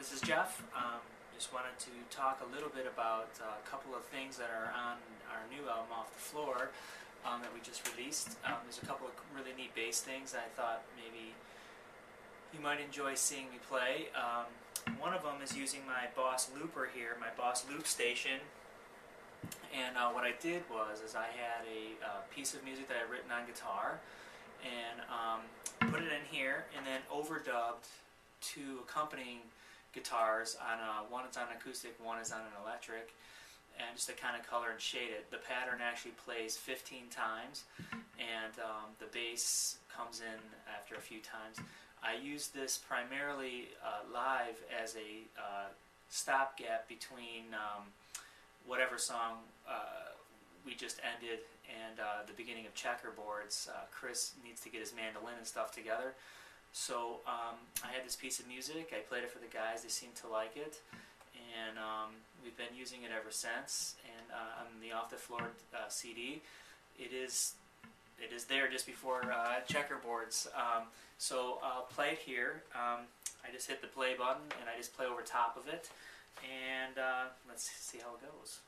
This is Jeff. Just wanted to talk a little bit about a couple of things that are on our new album, Off the Floor, that we just released. There's a couple of really neat bass things I thought maybe you might enjoy seeing me play. One of them is using my Boss looper here, my Boss loop station. And what I did was I had a piece of music that I had written on guitar and put it in here and then overdubbed two accompanying guitars on one is on acoustic, one is on an electric, and just to kind of color and shade it. The pattern actually plays 15 times and the bass comes in after a few times. I use this primarily live as a stopgap between whatever song we just ended and the beginning of Checkerboards. Chris needs to get his mandolin and stuff together. So I had this piece of music, I played it for the guys, they seemed to like it, and we've been using it ever since. And on the Off the Floor CD, it is there just before Checkerboards. So I'll play it here. I just hit the play button and I just play over top of it, and let's see how it goes.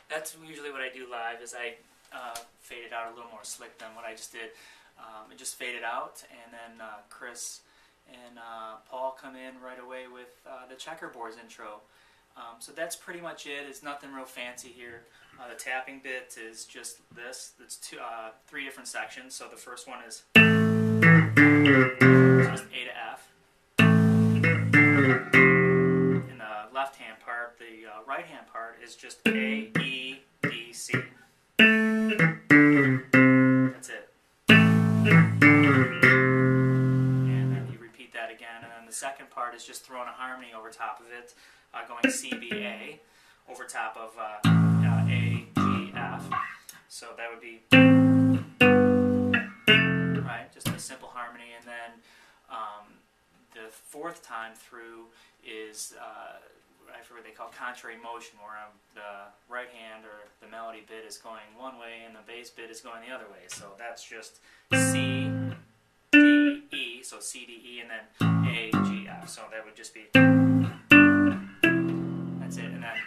That's usually what I do live, is I fade it out a little more slick than what I just did. It just faded out, and then Chris and Paul come in right away with the Checkerboards intro. So that's pretty much it. It's nothing real fancy here. The tapping bit is just this. It's three different sections. So the first one is just A to F. In the left-hand part, the right-hand part is just A, E, D, C. That's it. And then you repeat that again. And then the second part is just throwing a harmony over top of it, going C, B, A, over top of A, G, F. So that would be, right, just a simple harmony. And then the fourth time through is, I forget what they call contrary motion, where the right hand or the melody bit is going one way and the bass bit is going the other way. So that's just C, D, E, so C, D, E, and then A, G, F. So that would just be, that's it. And then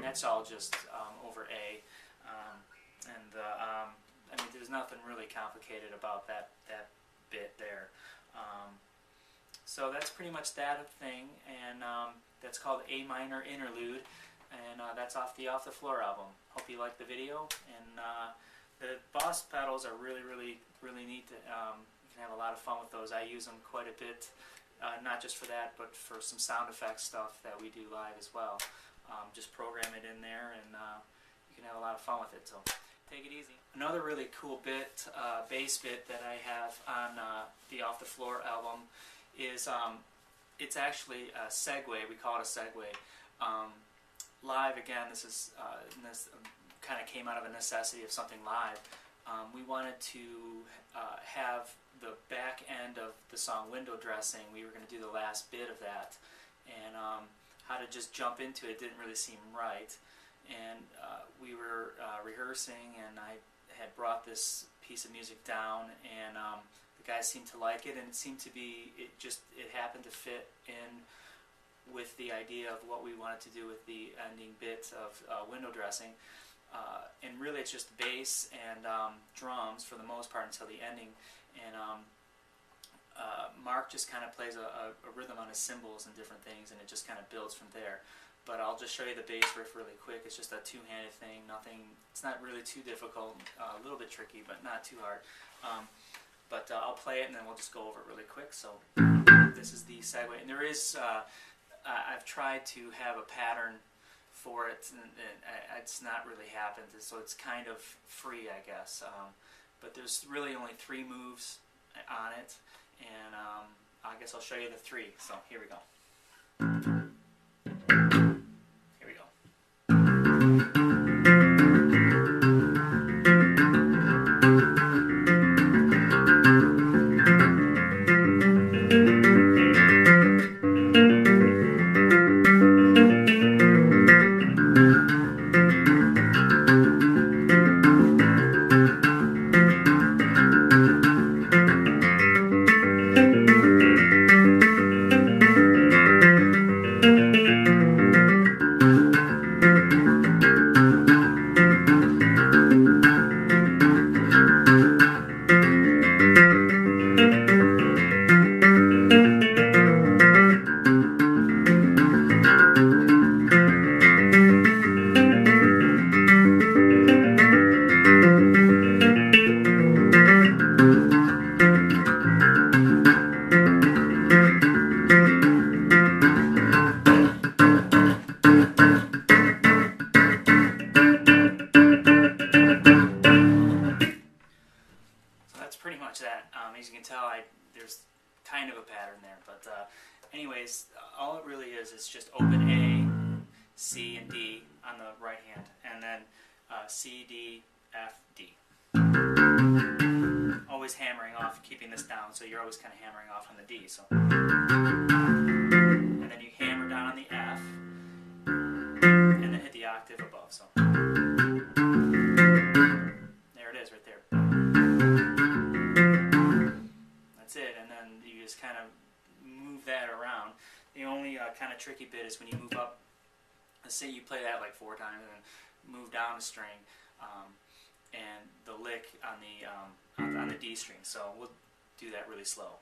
that's all just over A. I mean, there's nothing really complicated about that bit there. So that's pretty much that thing, and that's called A Minor Interlude, and that's off the Off the Floor album. Hope you like the video, and the Boss pedals are really neat. You can have a lot of fun with those. I use them quite a bit, not just for that, but for some sound effects stuff that we do live as well. Just program it in there, and you can have a lot of fun with it. So take it easy. Another really cool bit, bass bit that I have on the Off the Floor album is it's actually a segue. We call it a segue. live, again, this kind of came out of a necessity of something live. We wanted to have the back end of the song Window Dressing. We were going to do the last bit of that, and how to just jump into it didn't really seem right. And we were rehearsing, and I had brought this piece of music down, and the guys seemed to like it, and it seemed to be, it happened to fit in with the idea of what we wanted to do with the ending bit of Window Dressing. And really it's just bass and drums for the most part until the ending, and Mark just kind of plays a rhythm on his cymbals and different things, and it just kind of builds from there. But I'll just show you the bass riff really quick. It's just a two-handed thing, it's not really too difficult, a little bit tricky, but not too hard. But I'll play it, and then we'll just go over it really quick. So this is the segue, and there is, I've tried to have a pattern for it, and it's not really happened, so it's kind of free, I guess. But there's really only 3 moves on it, and I guess I'll show you the 3. So here we go. Here we go. As you can tell, there's kind of a pattern there, but anyways, all it really is just open A, C, and D on the right hand, and then C, D, F, D. Always hammering off, keeping this down, so you're always kind of hammering off on the D. So, and then you hammer down on the F, and then hit the octave above. So there it is, right there. That's it, and then you just kind of move that around. The only kind of tricky bit is when you move up. Let's say you play that like 4 times and then move down a string, and the lick on the D string. So we'll do that really slow.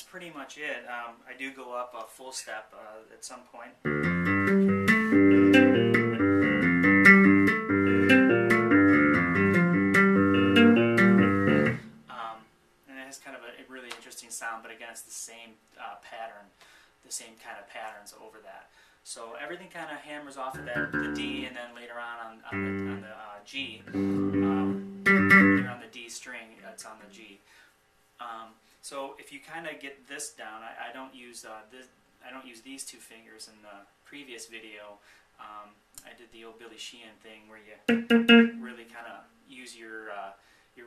Pretty much it. I do go up a full step at some point. And it has kind of a really interesting sound, but again, it's the same pattern, the same kind of patterns over that. So everything kind of hammers off of that, the D, and then later on the G. When you're on the D string, it's on the G. So if you kind of get this down, I don't use I don't use these 2 fingers in the previous video. I did the old Billy Sheehan thing where you really kind of use your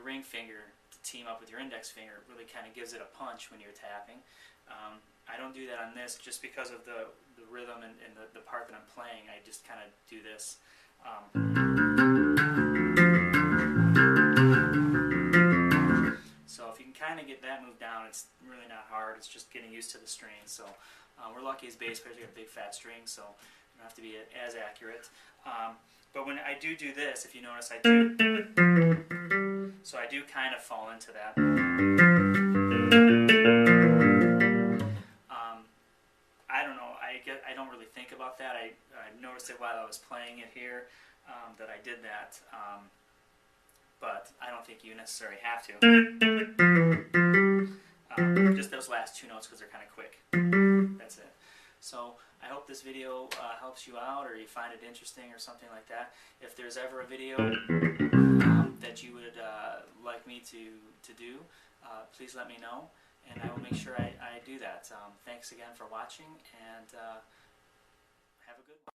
ring finger to team up with your index finger. It really kind of gives it a punch when you're tapping. I don't do that on this just because of the rhythm and the part that I'm playing. I just kind of do this. So if you can kind of get that moved down, it's really not hard. It's just getting used to the strings. So we're lucky as bass players, we have big fat strings, so you don't have to be as accurate. But when I do this, if you notice, I do. So I do kind of fall into that. I don't know. I I don't really think about that. I noticed it while I was playing it here, that I did that, but I don't think you necessarily have to. Just those last two notes because they're kind of quick. That's it. So I hope this video helps you out, or you find it interesting or something like that. If there's ever a video that you would like me to do, please let me know, and I will make sure I do that. Thanks again for watching, and have a good one.